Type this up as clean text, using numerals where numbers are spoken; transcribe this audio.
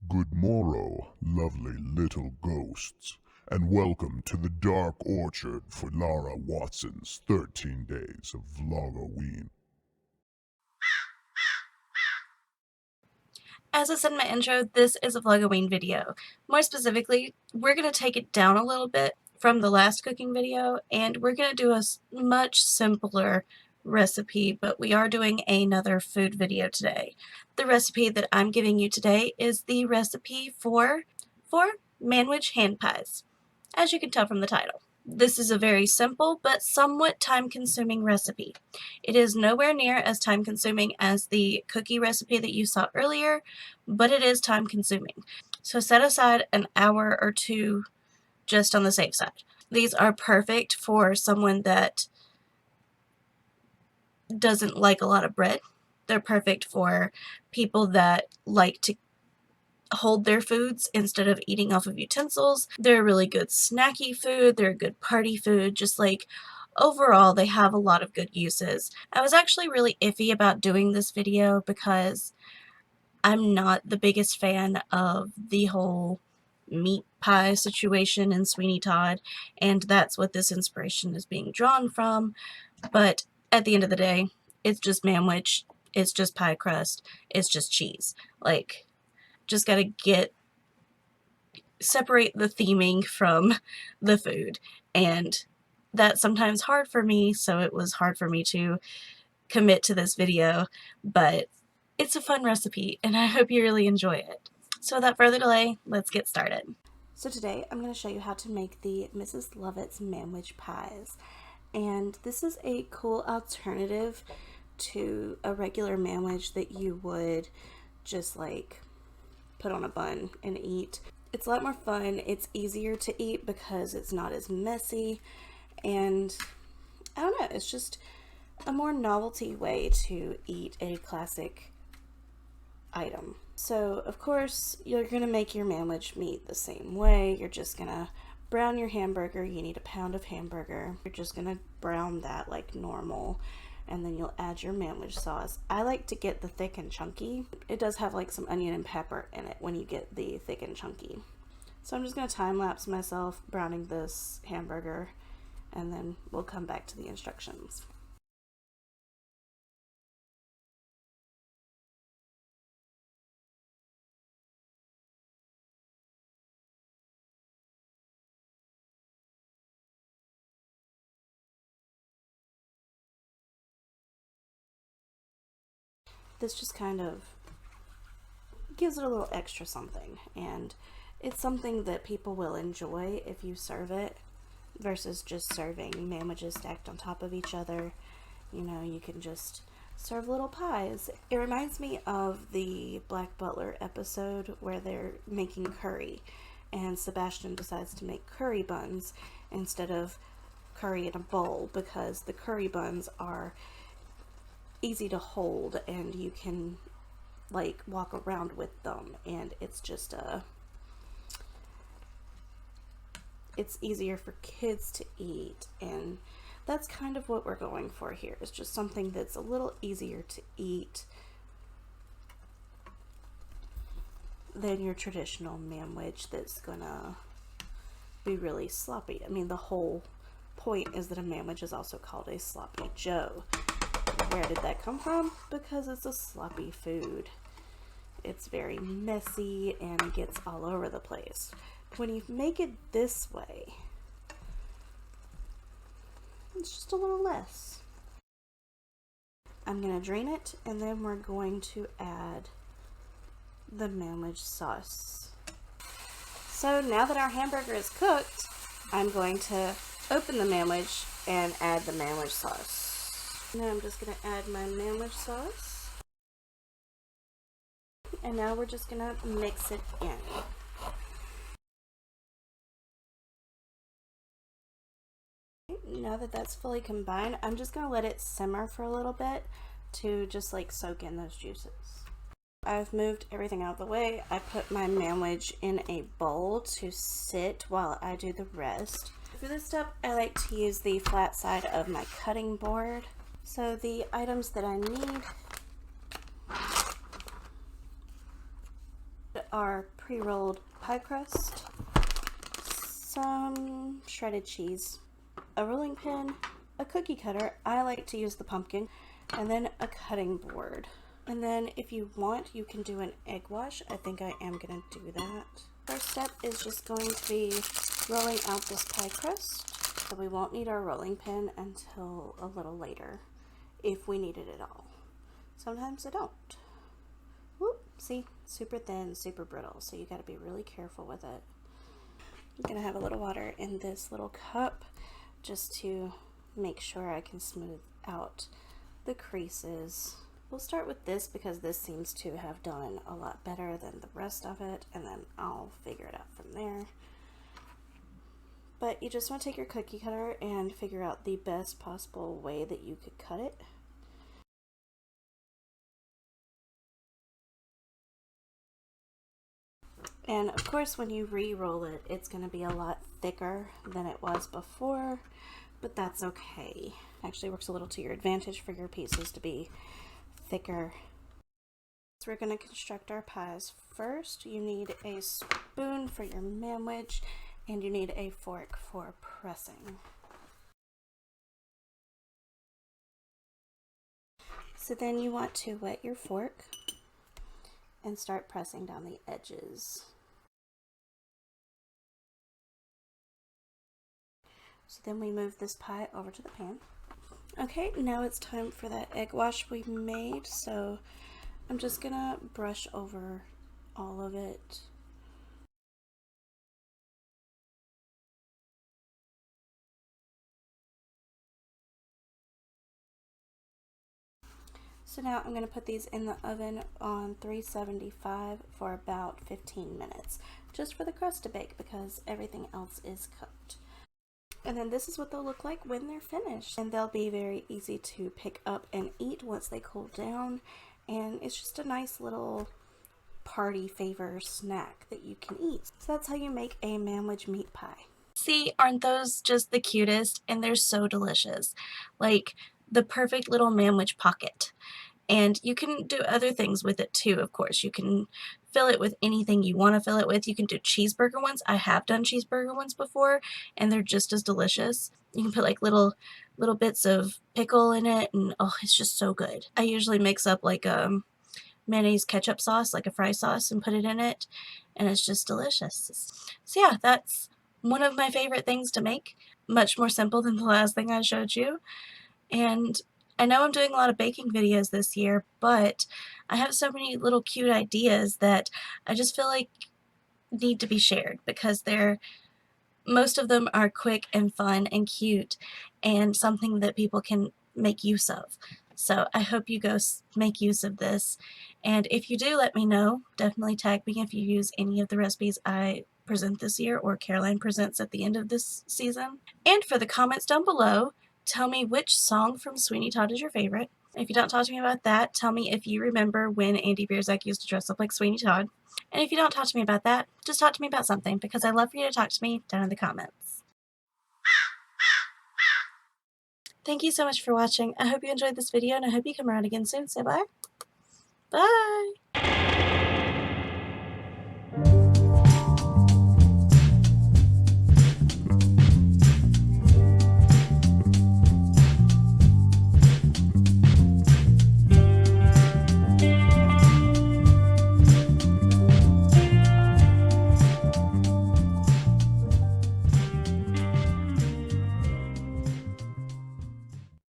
Good morrow, lovely little ghosts, and welcome to the Dark Orchard for Lara Watson's 13 Days of Vlogoween. As I said in my intro, this is a Vlogoween video. More specifically, we're going to take it down a little bit from the last cooking video, and we're going to do a much simpler recipe, but we are doing another food video today. The recipe that I'm giving you today is the recipe for Manwich hand pies, as you can tell from the title. This is a very simple but somewhat time-consuming recipe. It is nowhere near as time-consuming as the cookie recipe that you saw earlier, but it is time-consuming. So set aside an hour or two just on the safe side. These are perfect for someone that doesn't like a lot of bread. They're perfect for people that like to hold their foods instead of eating off of utensils. They're a really good snacky food. They're a good party food. Just like overall, they have a lot of good uses. I was actually really iffy about doing this video because I'm not the biggest fan of the whole meat pie situation in Sweeney Todd, and that's what this inspiration is being drawn from. But at the end of the day, it's just Manwich, it's just pie crust, it's just cheese. Like, just gotta separate the theming from the food, and that's sometimes hard for me, so it was hard for me to commit to this video, but it's a fun recipe and I hope you really enjoy it. So without further delay, let's get started. So today I'm going to show you how to make the Mrs. Lovett's Manwich pies, and this is a cool alternative to a regular Manwich that you would just like put on a bun and eat. It's a lot more fun, it's easier to eat because it's not as messy, and I don't know, it's just a more novelty way to eat a classic item. So of course you're gonna make your Manwich meat the same way. You're just gonna brown your hamburger. You need a pound of hamburger. You're just gonna brown that like normal, and then you'll add your Manwich sauce. I like to get the thick and chunky. It does have like some onion and pepper in it when you get the thick and chunky. So I'm just gonna time-lapse myself browning this hamburger, and then we'll come back to the instructions. This just kind of gives it a little extra something, and it's something that people will enjoy if you serve it versus just serving Manwiches stacked on top of each other. You know, you can just serve little pies. It reminds me of the Black Butler episode where they're making curry and Sebastian decides to make curry buns instead of curry in a bowl because the curry buns are easy to hold and you can like walk around with them, and it's just it's easier for kids to eat, and that's kind of what we're going for here. It's just something that's a little easier to eat than your traditional Manwich that's gonna be really sloppy. I mean, the whole point is that a Manwich is also called a sloppy Joe. Where did that come from? Because it's a sloppy food. It's very messy and it gets all over the place. When you make it this way, it's just a little less. I'm going to drain it, and then we're going to add the Manwich sauce. So now that our hamburger is cooked, I'm going to open the Manwich and add the Manwich sauce. Now I'm just going to add my Manwich sauce, and now we're just going to mix it in. Now that that's fully combined, I'm just going to let it simmer for a little bit to just like soak in those juices. I've moved everything out of the way. I put my Manwich in a bowl to sit while I do the rest. For this step, I like to use the flat side of my cutting board. So the items that I need our pre-rolled pie crust, some shredded cheese, a rolling pin, a cookie cutter. I like to use the pumpkin, and then a cutting board. And then if you want, you can do an egg wash. I think I am going to do that. First step is just going to be rolling out this pie crust. So we won't need our rolling pin until a little later, if we need it at all. Sometimes I don't. Whoop, see, super thin, super brittle, so you got to be really careful with it. I'm going to have a little water in this little cup just to make sure I can smooth out the creases. We'll start with this because this seems to have done a lot better than the rest of it, and then I'll figure it out from there. But you just want to take your cookie cutter and figure out the best possible way that you could cut it. And of course, when you re-roll it, it's going to be a lot thicker than it was before, but that's okay. Actually works a little to your advantage for your pieces to be thicker. So we're going to construct our pies. First, you need a spoon for your manwich, and you need a fork for pressing. So then you want to wet your fork and start pressing down the edges. So then we move this pie over to the pan. Okay, now it's time for that egg wash we made, so I'm just gonna brush over all of it. So now I'm going to put these in the oven on 375 for about 15 minutes, just for the crust to bake because everything else is cooked. And then this is what they'll look like when they're finished. And they'll be very easy to pick up and eat once they cool down. And it's just a nice little party favor snack that you can eat. So that's how you make a manwich meat pie. See, aren't those just the cutest? And they're so delicious. Like the perfect little manwich pocket. And you can do other things with it too, of course. You can fill it with anything you want to fill it with. You can do cheeseburger ones. I have done cheeseburger ones before, and they're just as delicious. You can put like little bits of pickle in it, and oh, it's just so good. I usually mix up like mayonnaise ketchup sauce, like a fry sauce, and put it in it, and it's just delicious. So yeah, that's one of my favorite things to make. Much more simple than the last thing I showed you. And I know I'm doing a lot of baking videos this year, but I have so many little cute ideas that I just feel like need to be shared because most of them are quick and fun and cute and something that people can make use of. So I hope you go make use of this. And if you do, let me know. Definitely tag me if you use any of the recipes I present this year or Caroline presents at the end of this season. And for the comments down below, tell me which song from Sweeney Todd is your favorite. If you don't talk to me about that, tell me if you remember when Andy Bierzak used to dress up like Sweeney Todd. And if you don't talk to me about that, just talk to me about something because I love for you to talk to me down in the comments. Thank you so much for watching. I hope you enjoyed this video and I hope you come around again soon. Say bye. Bye!